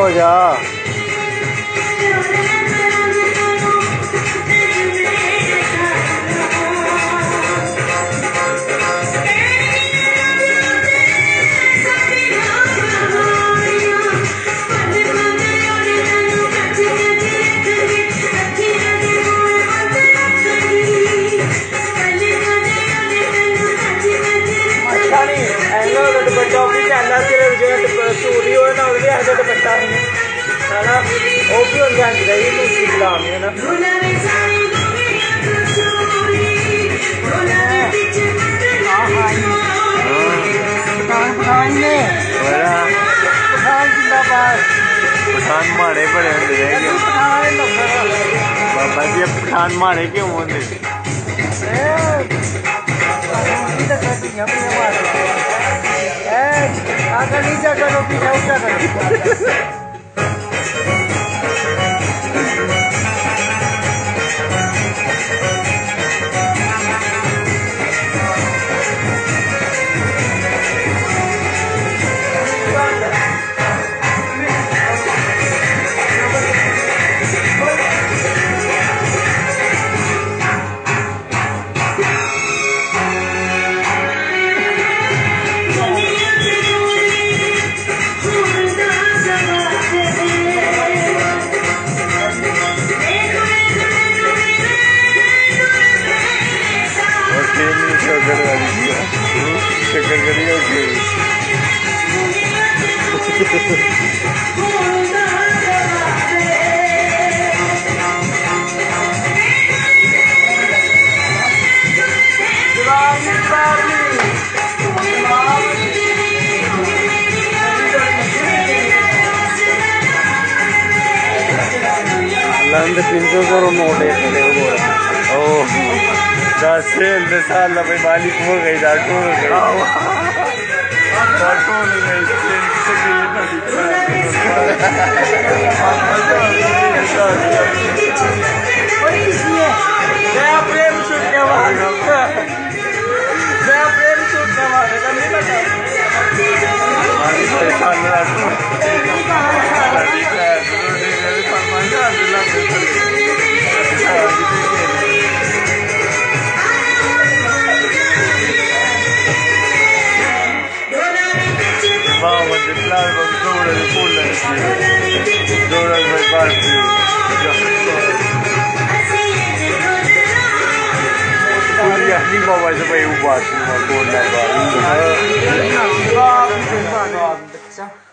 हो जा। दुपट्टा भी कहना सिर्फ जो चूड़ी हो ना उसके ऐसे दुपट्टा नहीं है ना वो भी हो जाती है दूसरी गुलाम है ना पठान माड़े बड़े होंगे बाबा जी पठान माड़े क्यों होंगे आगे नीचे करो पीछे ऊंचा करो शक्कर करिए लंद 300 करोड़ नोट है साल भाई मालिक हो गई नहीं बाबा से भाई वो बात नहीं